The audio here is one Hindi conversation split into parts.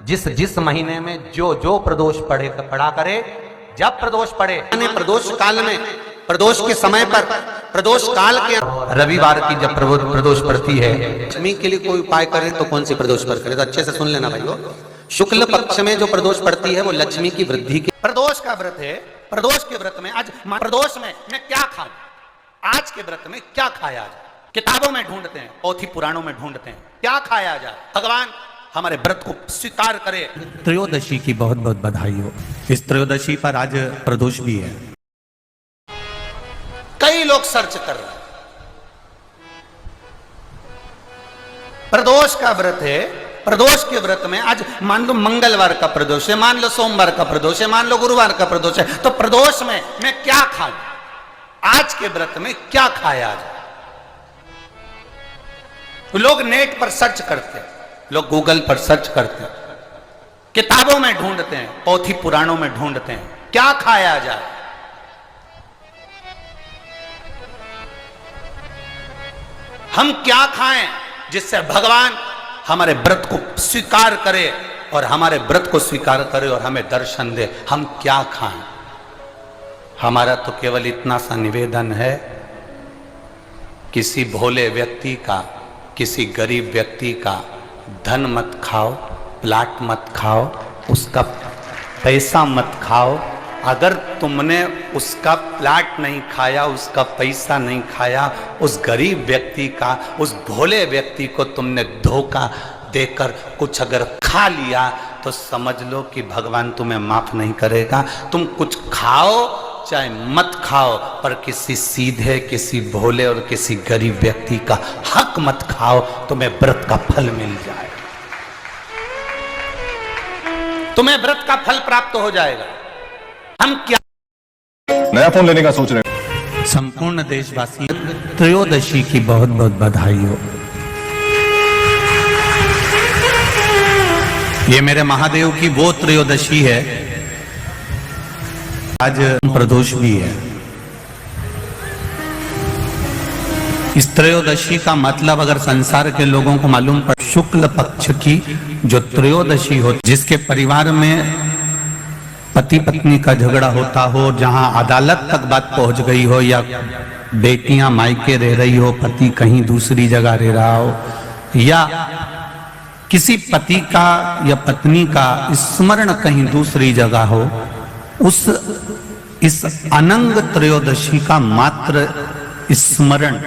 जिस जिस महीने में जो जो प्रदोष पढ़ा करे, जब प्रदोष पढ़े, प्रदोष काल में, प्रदोष के समय पर, प्रदोष काल के रविवार की जब प्रदोष पड़ती है, लक्ष्मी के लिए कोई उपाय करे तो कौन सी प्रदोष पर करे? तो अच्छे से सुन लेना भाइयों। शुक्ल पक्ष में जो प्रदोष पड़ती है वो लक्ष्मी की वृद्धि की प्रदोष का व्रत है। प्रदोष के व्रत में आज प्रदोष में मैं क्या खाऊं, आज के व्रत में क्या खाया जाए? किताबों में ढूंढते हैं, पोथी पुराणों में ढूंढते हैं, क्या खाया जाए? भगवान हमारे व्रत को स्वीकार करे। त्रयोदशी की बहुत बहुत बधाई हो। इस त्रयोदशी पर आज प्रदोष भी है। कई लोग सर्च कर रहे हैं। प्रदोष का व्रत है, प्रदोष के व्रत में आज मान लो मंगलवार का प्रदोष है, मान लो सोमवार का प्रदोष है, मान लो गुरुवार का प्रदोष है, तो प्रदोष में मैं क्या खाऊं, आज के व्रत में क्या खाया जाए? लोग नेट पर सर्च करते हैं, लोग गूगल पर सर्च करते हैं, किताबों में ढूंढते हैं, पोथी पुराणों में ढूंढते हैं, क्या खाया जाए? हम क्या खाएं जिससे भगवान हमारे व्रत को स्वीकार करे और हमारे व्रत को स्वीकार करे और हमें दर्शन दे? हम क्या खाएं? हमारा तो केवल इतना सा निवेदन है, किसी भोले व्यक्ति का, किसी गरीब व्यक्ति का धन मत खाओ, प्लाट मत खाओ, उसका पैसा मत खाओ। अगर तुमने उसका प्लाट नहीं खाया, उसका पैसा नहीं खाया, उस गरीब व्यक्ति का, उस भोले व्यक्ति को तुमने धोखा देकर कुछ अगर खा लिया तो समझ लो कि भगवान तुम्हें माफ नहीं करेगा। तुम कुछ खाओ चाहे मत खाओ, पर किसी सीधे, किसी भोले और किसी गरीब व्यक्ति का हक मत खाओ, तुम्हें व्रत का फल मिल जाए, तुम्हें व्रत का फल प्राप्त हो जाएगा। हम क्या नया फोन लेने का सोच रहे हैं? संपूर्ण देशवासी त्रयोदशी की बहुत बहुत बधाई हो। ये मेरे महादेव की वो त्रयोदशी है, आज प्रदोष भी है। इस त्रयोदशी का मतलब अगर संसार के लोगों को मालूम पड़, शुक्ल पक्ष की जो त्रयोदशी हो, जिसके परिवार में पति पत्नी का झगड़ा होता हो, जहां अदालत तक बात पहुंच गई हो, या बेटियां मायके रह रही हो, पति कहीं दूसरी जगह रह रहा हो, या किसी पति का या पत्नी का स्मरण कहीं दूसरी जगह हो, इस अनंग त्रयोदशी का मात्र स्मरण,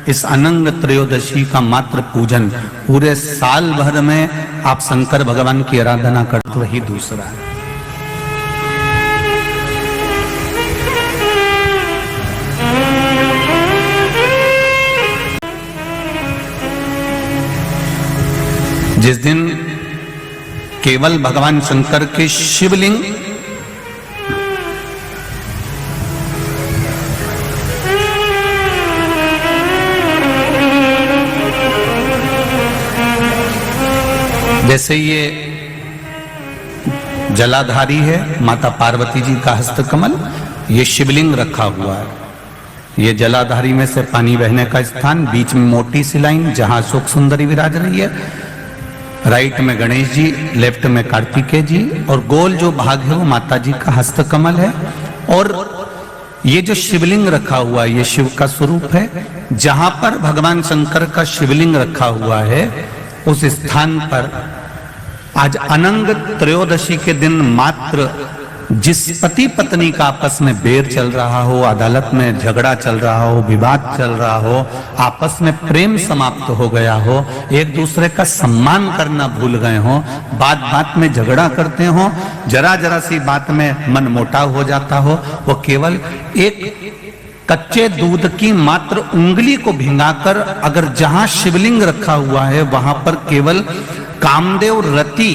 इस अनंग त्रयोदशी का मात्र पूजन पूरे साल भर में आप शंकर भगवान की आराधना करते, वही दूसरा है। जिस दिन केवल भगवान शंकर के शिवलिंग जैसे ये जलाधारी है, माता पार्वती जी का हस्तकमल, ये शिवलिंग रखा हुआ है। ये जलाधारी में से पानी बहने का स्थान, बीच में मोटी सी लाइन जहां अशोक सुंदरी विराज रही है, राइट में गणेश जी, लेफ्ट में कार्तिकेय जी, और गोल जो भाग है वो माता जी का हस्तकमल है। और ये जो शिवलिंग रखा हुआ है, ये शिव का स्वरूप है। जहां पर भगवान शंकर का शिवलिंग रखा हुआ है, उस स्थान पर आज अनंग त्रयोदशी के दिन मात्र जिस पति पत्नी का आपस में बैर चल रहा हो, अदालत में झगड़ा चल रहा हो, विवाद चल रहा हो, आपस में प्रेम समाप्त हो गया हो, एक दूसरे का सम्मान करना भूल गए हो, बात बात में झगड़ा करते हो, जरा जरा सी बात में मन मोटाव हो जाता हो, वो केवल एक कच्चे दूध की मात्र उंगली को भिंगाकर अगर जहां शिवलिंग रखा हुआ है वहां पर केवल कामदेव रति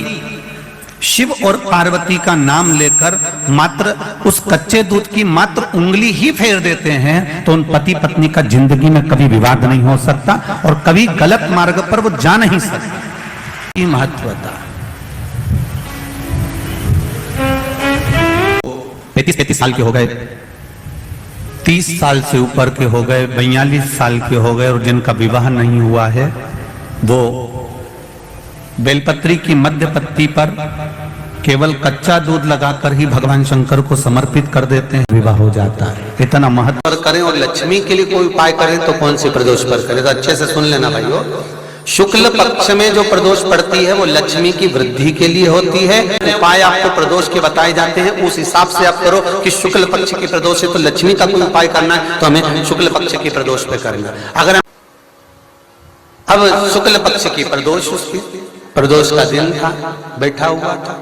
शिव और पार्वती का नाम लेकर मात्र उस कच्चे दूध की मात्र उंगली ही फेर देते हैं, तो उन पति पत्नी का जिंदगी में कभी विवाद नहीं हो सकता और कभी गलत मार्ग पर वो जा नहीं सकते। ये महत्वता 35 साल के हो गए, 30 साल से ऊपर के हो गए, 42 साल के हो गए और जिनका विवाह नहीं हुआ है वो बेलपत्री की मध्य पत्ती पर केवल कच्चा दूध लगाकर ही भगवान शंकर को समर्पित कर देते हैं, विवाह हो जाता है। इतना महत्व पर करें और लक्ष्मी के लिए कोई उपाय करें तो कौन सी प्रदोष पर करें? तो अच्छे से सुन लेना भाइयों, शुक्ल पक्ष में जो प्रदोष पड़ती है वो लक्ष्मी की वृद्धि के लिए होती है। उपाय आपको प्रदोष के बताए जाते हैं, उस हिसाब से आप करो कि शुक्ल पक्ष की प्रदोष है तो लक्ष्मी का कोई उपाय करना है तो हमें शुक्ल पक्ष की प्रदोष पे करना। अगर अब शुक्ल पक्ष की प्रदोष, उसकी प्रदोष का दिन था, बैठा हुआ था,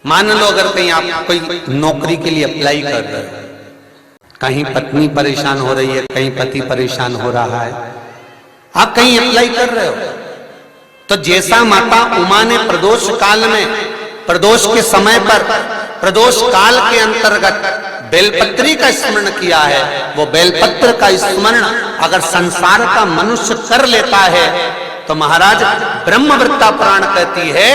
मान लो अगर कहीं आप कोई नौकरी के लिए अप्लाई कर रहे हो, कहीं पत्नी परेशान हो रही है, कहीं पति परेशान हो रहा है, आप कहीं अप्लाई कर रहे हो, तो जैसा माता उमा ने प्रदोष काल में, प्रदोष के समय पर, प्रदोष काल के अंतर्गत बेलपत्री का स्मरण किया है, वो बेलपत्र का स्मरण अगर संसार का मनुष्य कर लेता है तो महाराज ब्रह्मवृत्ता पुराण कहती है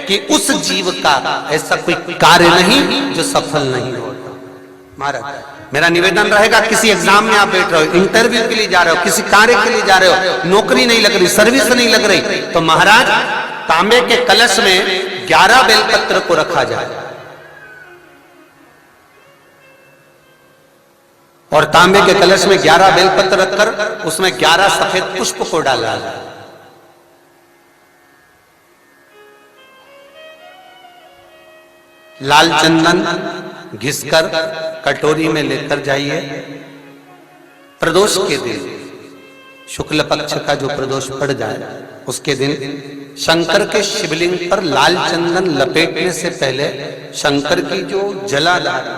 कि उस जीव का ऐसा कोई कार्य नहीं जो सफल नहीं होता। महाराज मेरा निवेदन रहेगा, किसी एग्जाम में आप बैठ रहे हो, इंटरव्यू के लिए जा रहे हो, किसी कार्य के लिए जा रहे हो, नौकरी नहीं लग रही, सर्विस नहीं लग रही, तो महाराज तांबे के कलश में 11 बेलपत्र को रखा जाए और तांबे के कलश में 11 बेलपत्र रखकर उसमें 11 सफेद पुष्प को डाला जाए। लाल चंदन घिसकर कटोरी में लेकर जाइए। प्रदोष के दिन, शुक्ल पक्ष का जो प्रदोष पड़ जाए उसके दिन शंकर के शिवलिंग पर लाल चंदन लपेटने से पहले शंकर की जो जलाधार,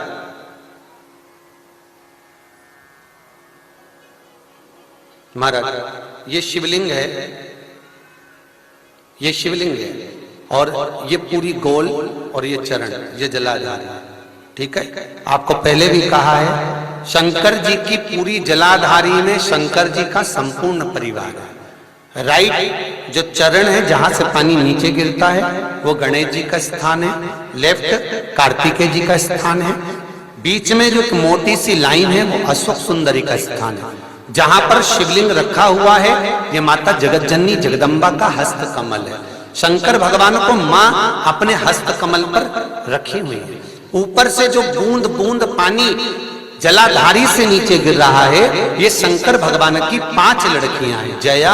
महाराज ये शिवलिंग है, ये शिवलिंग है और ये पूरी गोल और ये चरण, ये जलाधार, ठीक है। आपको पहले भी कहा है शंकर जी की पूरी जलाधारी में शंकर जी का संपूर्ण परिवार है। राइट जो चरण है जहां से पानी नीचे गिरता है वो गणेश जी का स्थान है, लेफ्ट कार्तिकेय जी का स्थान है, बीच में जो एक मोटी सी लाइन है वो अशोक सुंदरी का स्थान है। जहां पर शिवलिंग रखा हुआ है ये माता जगत जननी जगदम्बा का हस्त कमल है। शंकर भगवान को मां अपने हस्त कमल पर रखी हुई है। ऊपर से जो बूंद बूंद पानी जलाधारी से नीचे गिर रहा है ये शंकर भगवान की 5 लड़कियां हैं, जया,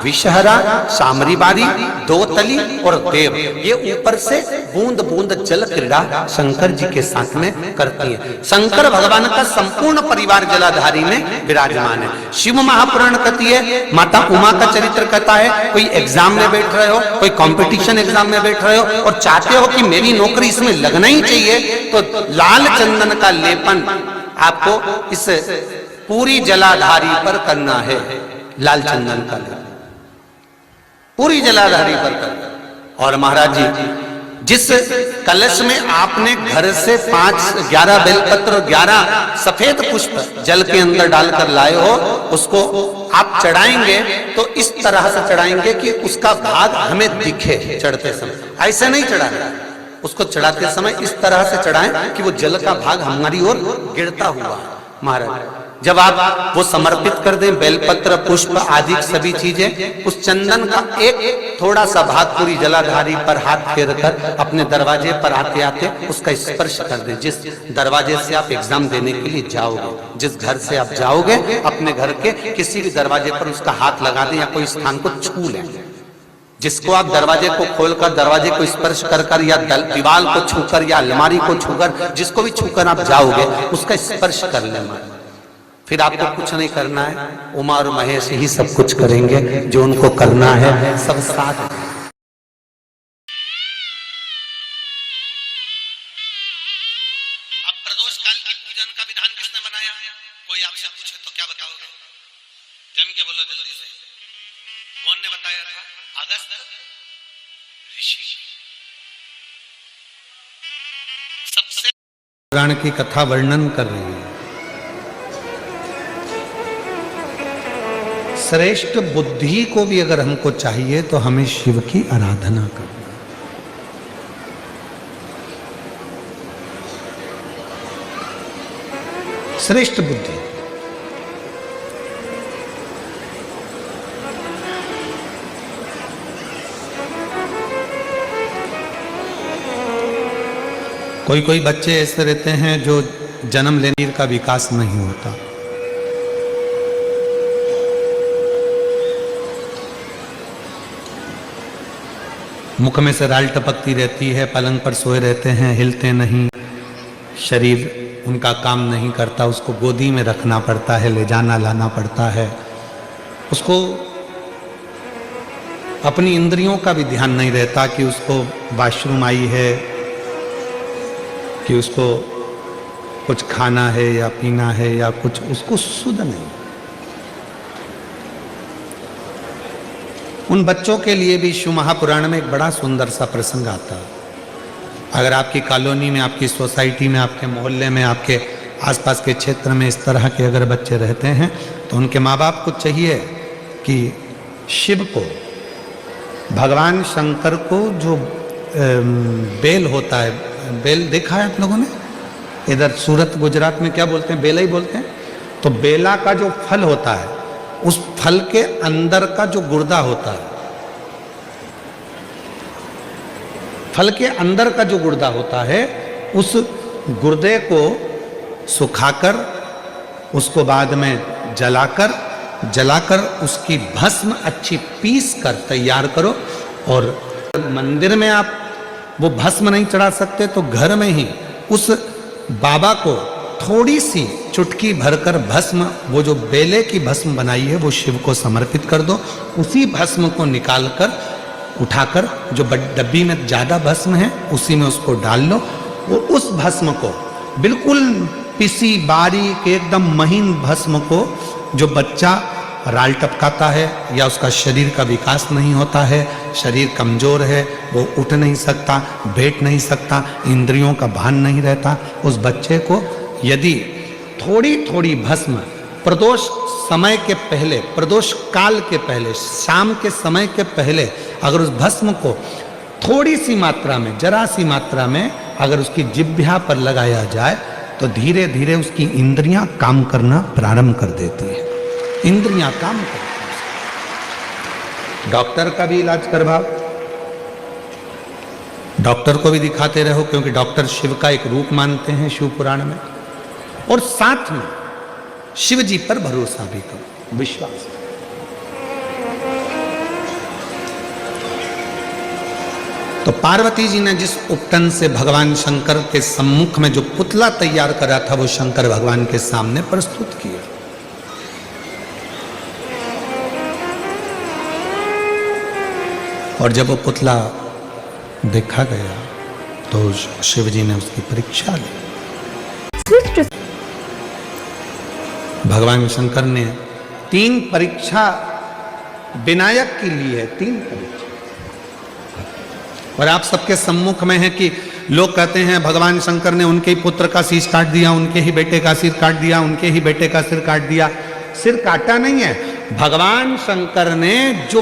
विषहरा, सामरीबारी, दोतली और देव। ये ऊपर से बूंद बूंद जल क्रीड़ा शंकर जी के साथ में करती है। शंकर भगवान का संपूर्ण परिवार जलाधारी में विराजमान है। शिव महापुराण कहती है, माता उमा का चरित्र कहता है, कोई एग्जाम में बैठ रहे हो, कोई कंपटीशन एग्जाम में बैठ रहे हो और चाहते हो कि मेरी नौकरी इसमें लगना ही चाहिए, तो लाल चंदन का लेपन आपको इस पूरी जलाधारी पर करना है। लाल चंदन का लेपन पूरी जलाधारी पर करना। और महाराज जी जिस कलश में आपने घर से 11 बेलपत्र और 11 सफेद पुष्प जल के अंदर डालकर लाए हो, उसको आप चढ़ाएंगे तो इस तरह से चढ़ाएंगे कि उसका भाग हमें दिखे चढ़ते समय। ऐसे नहीं चढ़ाना, उसको चढ़ाते समय इस तरह से चढ़ाएं कि वो जल का भाग हमारी ओर गिरता हुआ। महाराज जब आप वो समर्पित कर दें, बेलपत्र पुष्प आदि सभी चीजें, उस चंदन का एक थोड़ा सा भाग पूरी जलाधारी पर हाथ फेर कर अपने दरवाजे पर आते आते उसका स्पर्श कर दें। जिस दरवाजे से आप एग्जाम देने के लिए जाओगे, जिस घर से आप जाओगे, अपने घर के किसी भी दरवाजे पर उसका हाथ लगा दें या कोई स्थान को छू लें। जिसको आप दरवाजे को खोलकर, दरवाजे को स्पर्श कर कर या दीवार को छूकर या अलमारी को छूकर, जिसको भी छूकर आप जाओगे उसका स्पर्श कर लेना। फिर आपको कुछ नहीं करना है, उमा और महेश ही सब कुछ करेंगे जो उनको करना है, सब साथ। अब प्रदोष काल की पूजन का विधान किसने बनाया? कोई आपसे पूछे तो क्या बताओगे? जम के बोलो जल्दी से। कौन ने बताया था? अगस्त ऋषि। सबसे पुराण की कथा वर्णन कर रही है। श्रेष्ठ बुद्धि को भी अगर हमको चाहिए तो हमें शिव की आराधना करना। श्रेष्ठ बुद्धि कोई कोई बच्चे ऐसे रहते हैं जो जन्म लेने का विकास नहीं होता। मुख में से राल टपकती रहती है, पलंग पर सोए रहते हैं, हिलते नहीं, शरीर उनका काम नहीं करता, उसको गोदी में रखना पड़ता है, ले जाना लाना पड़ता है। उसको अपनी इंद्रियों का भी ध्यान नहीं रहता कि उसको वॉशरूम आई है, कि उसको कुछ खाना है या पीना है या कुछ, उसको सुध नहीं। उन बच्चों के लिए भी शिव महापुराण में एक बड़ा सुंदर सा प्रसंग आता है। अगर आपकी कॉलोनी में, आपकी सोसाइटी में, आपके मोहल्ले में, आपके आसपास के क्षेत्र में इस तरह के अगर बच्चे रहते हैं तो उनके माँ बाप को चाहिए कि शिव को, भगवान शंकर को जो बेल होता है, बेल देखा है आप लोगों ने? इधर सूरत गुजरात में क्या बोलते हैं? बेला ही बोलते हैं। तो बेला का जो फल होता है, उस फल के अंदर का जो गुर्दा होता है, फल के अंदर का जो गुर्दा होता है, उस गुर्दे को सुखाकर, उसको बाद में जलाकर उसकी भस्म अच्छी पीस कर तैयार करो। और मंदिर में आप वो भस्म नहीं चढ़ा सकते तो घर में ही उस बाबा को थोड़ी सी चुटकी भरकर भस्म, वो जो बेले की भस्म बनाई है, वो शिव को समर्पित कर दो। उसी भस्म को निकालकर, उठाकर, जो डब्बी में ज़्यादा भस्म है उसी में उसको डाल लो। और उस भस्म को बिल्कुल पिसी बारीक एकदम महीन भस्म को, जो बच्चा राल टपकाता है या उसका शरीर का विकास नहीं होता है, शरीर कमजोर है, वो उठ नहीं सकता, बैठ नहीं सकता, इंद्रियों का भान नहीं रहता, उस बच्चे को यदि थोड़ी थोड़ी भस्म प्रदोष समय के पहले, प्रदोष काल के पहले, शाम के समय के पहले अगर उस भस्म को थोड़ी सी मात्रा में, जरा सी मात्रा में अगर उसकी जिह्वा पर लगाया जाए तो धीरे धीरे उसकी इंद्रियां काम करना प्रारंभ कर देती है। इंद्रियां काम करती हैं। डॉक्टर का भी इलाज करवाओ, डॉक्टर को भी दिखाते रहो, क्योंकि डॉक्टर शिव का एक रूप मानते हैं शिव पुराण में। और साथ में शिव जी पर भरोसा भी करो, विश्वास। तो पार्वती जी ने जिस उपटन से भगवान शंकर के सम्मुख में जो पुतला तैयार करा था, वो शंकर भगवान के सामने प्रस्तुत किया। और जब वो पुतला देखा गया तो शिव जी ने उसकी परीक्षा ली। भगवान शंकर ने 3 परीक्षा विनायक की ली है, 3 परीक्षा। और आप सबके सम्मुख में है कि लोग कहते हैं भगवान शंकर ने उनके ही पुत्र का शीश काट दिया, उनके ही बेटे का सिर काट दिया, उनके ही बेटे का सिर काट दिया। सिर काटा नहीं है, भगवान शंकर ने जो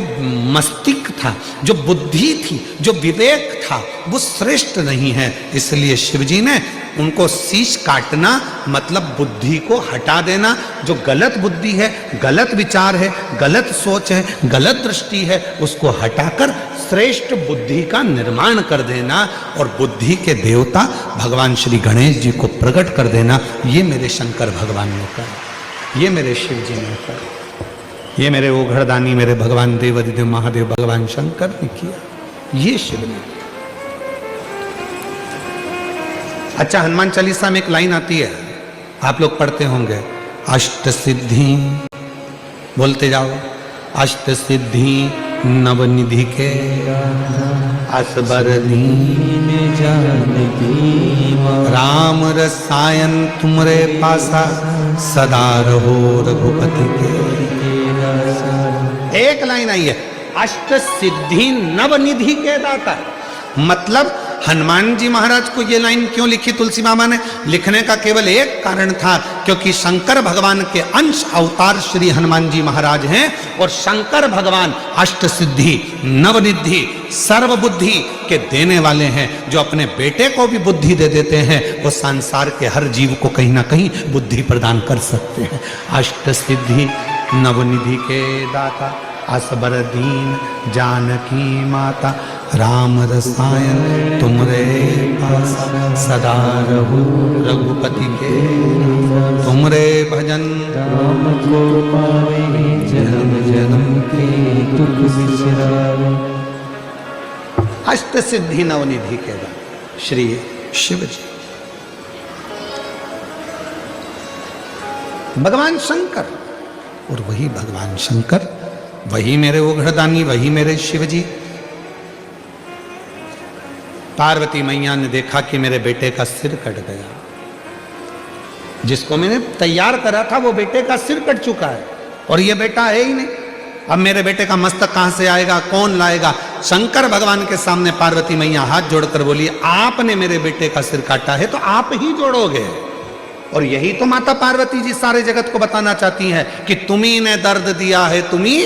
मस्तिष्क था, जो बुद्धि थी, जो विवेक था, वो श्रेष्ठ नहीं है। इसलिए शिव जी ने उनको शीश काटना मतलब बुद्धि को हटा देना। जो गलत बुद्धि है, गलत विचार है, गलत सोच है, गलत दृष्टि है, उसको हटाकर श्रेष्ठ बुद्धि का निर्माण कर देना और बुद्धि के देवता भगवान श्री गणेश जी को प्रकट कर देना। ये मेरे शंकर भगवान ने कहा, ये मेरे शिव जी ने कहा, ये मेरे ओघड़दानी, मेरे भगवान देवाधिदेव महादेव भगवान शंकर ने किया, ये शिव ने किया। अच्छा, हनुमान चालीसा में एक लाइन आती है, आप लोग पढ़ते होंगे, अष्ट सिद्धि, बोलते जाओ, अष्ट सिद्धि नवनिधि के असबर दीन जानकी, राम रसायन तुमरे पासा सदा रहो रघुपति के। एक लाइन आई है, अष्ट सिद्धि नवनिधि के दाता। मतलब हनुमान जी महाराज को ये लाइन क्यों लिखी तुलसी मामा ने? लिखने का केवल एक कारण था, क्योंकि शंकर भगवान के अंश अवतार श्री हनुमान जी महाराज हैं और शंकर भगवान अष्ट सिद्धि नवनिधि सर्वबुद्धि के देने वाले हैं। जो अपने बेटे को भी बुद्धि दे देते हैं, वो संसार के हर जीव को कहीं ना कहीं बुद्धि प्रदान कर सकते हैं। अष्ट सिद्धि नवनिधि के दाता असबर दीन जानकी माता, राम रसायन तुमरे पास सदा रहूं रघुपति के तुमरे भजन राम को पावे जन्म जन्म के दुख बिसरावे। अष्ट सिद्धि नवनिधि के दाता श्री शिव जी, भगवान शंकर, और वही भगवान शंकर, वही मेरे उघड़दानी, वही मेरे शिव जी। पार्वती मैया ने देखा कि मेरे बेटे का सिर कट गया, जिसको मैंने तैयार करा था वो बेटे का सिर कट चुका है और ये बेटा है ही नहीं। अब मेरे बेटे का मस्तक कहां से आएगा, कौन लाएगा? शंकर भगवान के सामने पार्वती मैया हाथ जोड़कर बोली, आपने मेरे बेटे का सिर काटा है तो आप ही जोड़ोगे। और यही तो माता पार्वती जी सारे जगत को बताना चाहती हैं कि तुम्ही ने दर्द दिया है, तुम्ही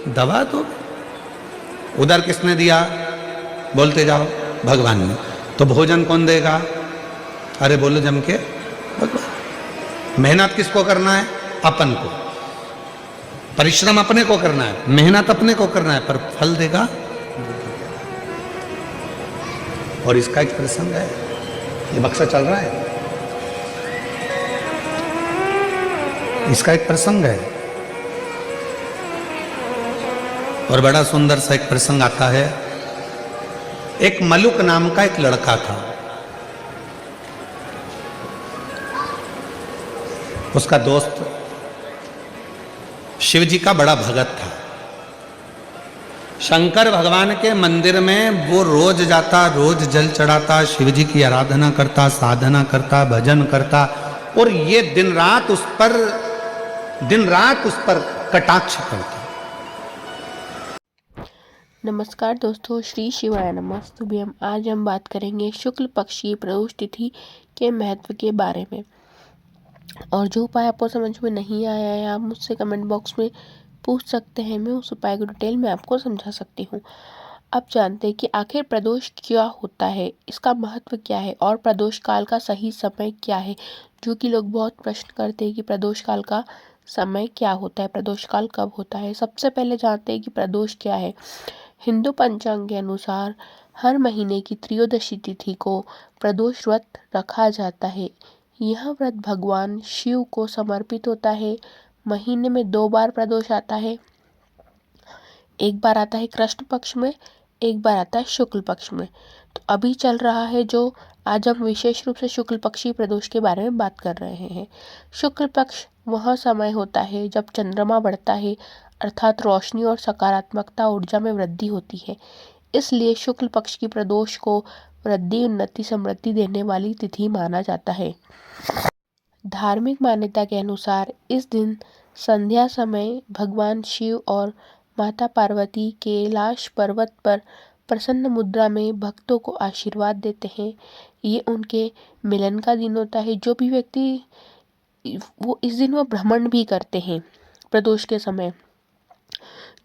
दवा दो। उधर किसने दिया? बोलते जाओ, भगवान ने। तो भोजन कौन देगा? अरे बोलो जम के, भगवान। मेहनत किसको करना है? अपन को। परिश्रम अपने को करना है, मेहनत अपने को करना है, पर फल देगा। और इसका एक प्रसंग है, ये बक्सा चल रहा है, इसका एक प्रसंग है और बड़ा सुंदर सा एक प्रसंग आता है। एक मलुक नाम का एक लड़का था, उसका दोस्त शिव जी का बड़ा भगत था। शंकर भगवान के मंदिर में वो रोज जाता, रोज जल चढ़ाता, शिव जी की आराधना करता, साधना करता, भजन करता, और ये दिन रात उस पर कटाक्ष करता। नमस्कार दोस्तों, श्री शिवाय नमस्तुभ्यम। आज हम बात करेंगे शुक्ल पक्ष की प्रदोष तिथि के महत्व के बारे में। और जो उपाय आपको समझ में नहीं आया है आप मुझसे कमेंट बॉक्स में पूछ सकते हैं, मैं उस उपाय को डिटेल में आपको समझा सकती हूँ। अब जानते हैं कि आखिर प्रदोष क्या होता है, इसका महत्व क्या है और प्रदोष काल का सही समय क्या है, जो कि लोग बहुत प्रश्न करते हैं कि प्रदोष काल का समय क्या होता है, प्रदोष काल कब होता है। सबसे पहले जानते हैं कि प्रदोष क्या है। हिंदू पंचांग के अनुसार हर महीने की त्रयोदशी तिथि को प्रदोष व्रत रखा जाता है। यह व्रत भगवान शिव को समर्पित होता है। महीने में 2 बार प्रदोष आता है, एक बार आता है कृष्ण पक्ष में, एक बार आता है शुक्ल पक्ष में। तो अभी चल रहा है जो आज हम विशेष रूप से शुक्ल पक्षी प्रदोष के बारे में बात कर रहे हैं। शुक्ल पक्ष वह समय होता है जब चंद्रमा बढ़ता है, अर्थात रोशनी और सकारात्मकता ऊर्जा में वृद्धि होती है। इसलिए शुक्ल पक्ष की प्रदोष को वृद्धि, उन्नति, समृद्धि देने वाली तिथि माना जाता है। धार्मिक मान्यता के अनुसार इस दिन संध्या समय भगवान शिव और माता पार्वती कैलाश पर्वत पर प्रसन्न मुद्रा में भक्तों को आशीर्वाद देते हैं। ये उनके मिलन का दिन होता है। जो भी व्यक्ति वो इस दिन वो भ्रमण भी करते हैं प्रदोष के समय।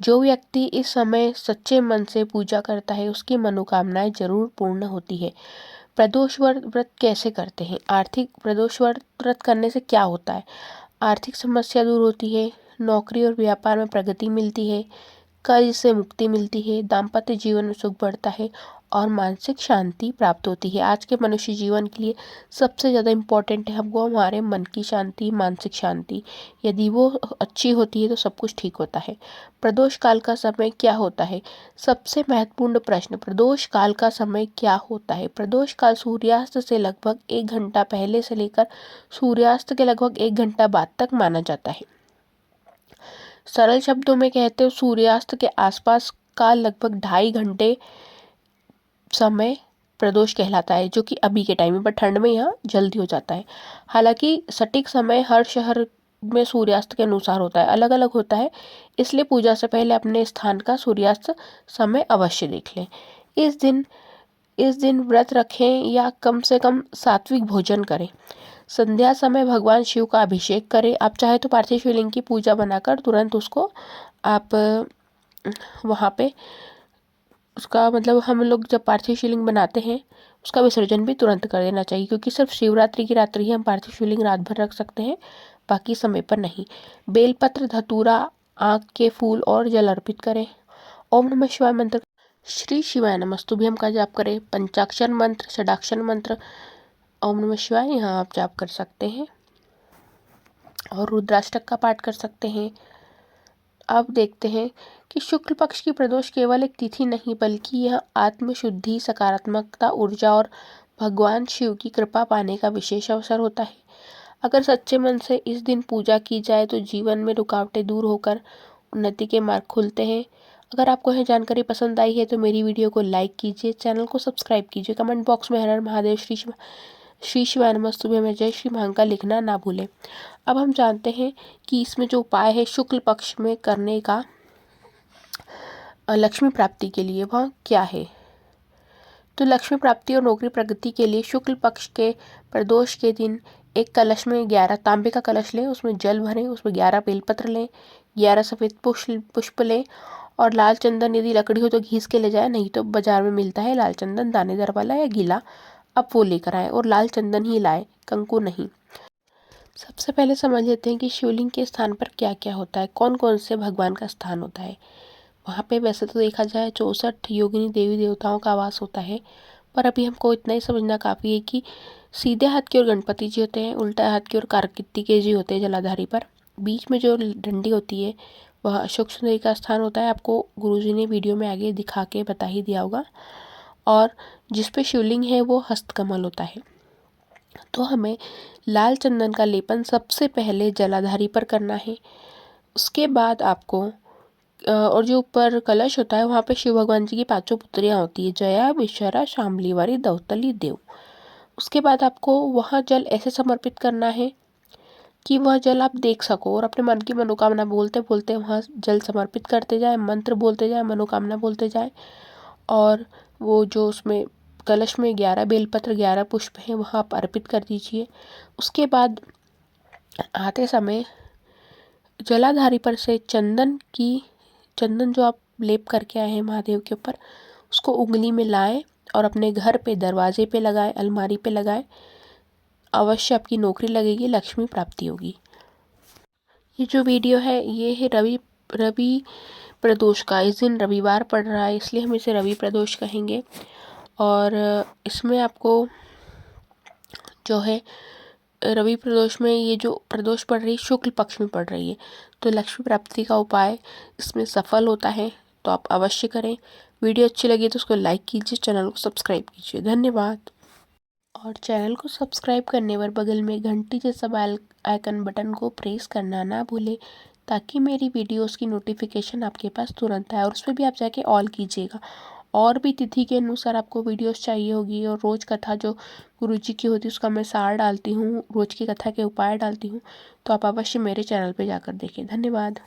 जो व्यक्ति इस समय सच्चे मन से पूजा करता है उसकी मनोकामनाएं जरूर पूर्ण होती है। प्रदोष व्रत कैसे करते हैं? प्रदोष व्रत करने से क्या होता है? आर्थिक समस्या दूर होती है, नौकरी और व्यापार में प्रगति मिलती है, कर्ज से मुक्ति मिलती है, दाम्पत्य जीवन में सुख बढ़ता है और मानसिक शांति प्राप्त होती है। आज के मनुष्य जीवन के लिए सबसे ज़्यादा इम्पोर्टेंट है हमको हमारे मन की शांति, मानसिक शांति। यदि वो अच्छी होती है तो सब कुछ ठीक होता है। प्रदोष काल का समय क्या होता है? सबसे महत्वपूर्ण प्रश्न, प्रदोष काल का समय क्या होता है? प्रदोष काल सूर्यास्त से लगभग 1 घंटा पहले से लेकर सूर्यास्त के लगभग 1 घंटा बाद तक माना जाता है। सरल शब्दों में कहते हो सूर्यास्त के आसपास का लगभग 2.5 घंटे समय प्रदोष कहलाता है, जो कि अभी के टाइम में, पर ठंड में यहाँ जल्दी हो जाता है। हालांकि सटीक समय हर शहर में सूर्यास्त के अनुसार होता है, अलग अलग होता है, इसलिए पूजा से पहले अपने स्थान का सूर्यास्त समय अवश्य देख लें। इस दिन व्रत रखें या कम से कम सात्विक भोजन करें। संध्या समय भगवान शिव का अभिषेक करें। आप चाहे तो पार्थिव शिवलिंग की पूजा बनाकर तुरंत उसको आप वहाँ पे उसका मतलब हम लोग जब पार्थिव शिवलिंग बनाते हैं उसका विसर्जन भी तुरंत कर देना चाहिए, क्योंकि सिर्फ शिवरात्रि की रात्रि ही हम पार्थिव शिवलिंग रात भर रख सकते हैं, बाकी समय पर नहीं। बेलपत्र, धतूरा, आँख के फूल और जल अर्पित करें। ओम नमः शिवाय मंत्र श्री शिवाय नमस्तुभ्यम का जाप करें। पंचाक्षर मंत्र, षडाक्षर मंत्र ओम नमः शिवाय यहाँ आप जाप कर सकते हैं और रुद्राष्टक का पाठ कर सकते हैं। अब देखते हैं कि शुक्ल पक्ष की प्रदोष केवल एक तिथि नहीं बल्कि यह आत्मशुद्धि, सकारात्मकता, ऊर्जा और भगवान शिव की कृपा पाने का विशेष अवसर होता है। अगर सच्चे मन से इस दिन पूजा की जाए तो जीवन में रुकावटें दूर होकर उन्नति के मार्ग खुलते हैं। अगर आपको यह जानकारी पसंद आई है तो मेरी वीडियो को लाइक कीजिए, चैनल को सब्सक्राइब कीजिए, कमेंट बॉक्स में हर हर महादेव, श्री शिवाय नमस्तुभ्यम में जय श्री महाकाल लिखना ना भूलें। अब हम जानते हैं कि इसमें जो उपाय है शुक्ल पक्ष में करने का लक्ष्मी प्राप्ति के लिए वह क्या है। तो लक्ष्मी प्राप्ति और नौकरी प्रगति के लिए शुक्ल पक्ष के प्रदोष के दिन एक कलश में 11 तांबे का कलश लें, उसमें जल भरें, उसमें 11 बेलपत्र लें, 11 सफ़ेद पुष्प लें और लाल चंदन, यदि लकड़ी हो तो घीस के ले जाए, नहीं तो बाजार में मिलता है लाल चंदन दानेदार वाला या गीला, अब वो लेकर आए और लाल चंदन ही लाए, कंकु नहीं। सबसे पहले समझ लेते हैं कि शिवलिंग के स्थान पर क्या क्या होता है, कौन कौन से भगवान का स्थान होता है। वहाँ पे वैसे तो देखा जाए 64 योगिनी देवी देवताओं का वास होता है, पर अभी हमको इतना ही समझना काफ़ी है कि सीधे हाथ की ओर गणपति जी होते हैं, उल्टा हाथ की ओर कार्तिकेय जी होते हैं जलाधारी पर, बीच में जो डंडी होती है वह अशोक सुंदरी का स्थान होता है। आपको गुरुजी ने वीडियो में आगे दिखा के बता ही दिया होगा। और जिस पे शिवलिंग है वो हस्तकमल होता है। तो हमें लाल चंदन का लेपन सबसे पहले जलाधारी पर करना है। उसके बाद आपको और जो ऊपर कलश होता है वहाँ पे शिव भगवान जी की 5 पुत्रियाँ होती है, जया, विशरा, शामली वारी, दौतली, देव। उसके बाद आपको वह जल ऐसे समर्पित करना है कि वह जल आप देख सको और अपने मन की मनोकामना बोलते बोलते वहाँ जल समर्पित करते जाए, मंत्र बोलते जाए, मनोकामना बोलते जाए। और वो जो उसमें कलश में 11 बेलपत्र 11 पुष्प हैं वह आप अर्पित कर दीजिए। उसके बाद आते समय जलाधारी पर से चंदन जो आप लेप करके आए हैं महादेव के ऊपर, उसको उंगली में लाएं और अपने घर पे दरवाजे पे लगाएं, अलमारी पे लगाएं। अवश्य आपकी नौकरी लगेगी, लक्ष्मी प्राप्ति होगी। ये जो वीडियो है ये है रवि प्रदोष का। इस दिन रविवार पड़ रहा है इसलिए हम इसे रवि प्रदोष कहेंगे। और इसमें आपको जो है रवि प्रदोष में ये जो प्रदोष पड़ रही है शुक्ल पक्ष में पड़ रही है, तो लक्ष्मी प्राप्ति का उपाय इसमें सफल होता है, तो आप अवश्य करें। वीडियो अच्छी लगी तो उसको लाइक कीजिए, चैनल को सब्सक्राइब कीजिए। धन्यवाद। और चैनल को सब्सक्राइब करने पर बगल में घंटी जैसा बेल आइकन बटन को प्रेस करना ना भूलें ताकि मेरी वीडियोस की नोटिफिकेशन आपके पास तुरंत आए। और उस पर भी आप जाके ऑल कीजिएगा। और भी तिथि के अनुसार आपको वीडियोस चाहिए होगी और रोज़ कथा जो गुरुजी की होती है उसका मैं सार डालती हूँ, रोज़ की कथा के उपाय डालती हूँ, तो आप अवश्य मेरे चैनल पर जाकर देखें। धन्यवाद।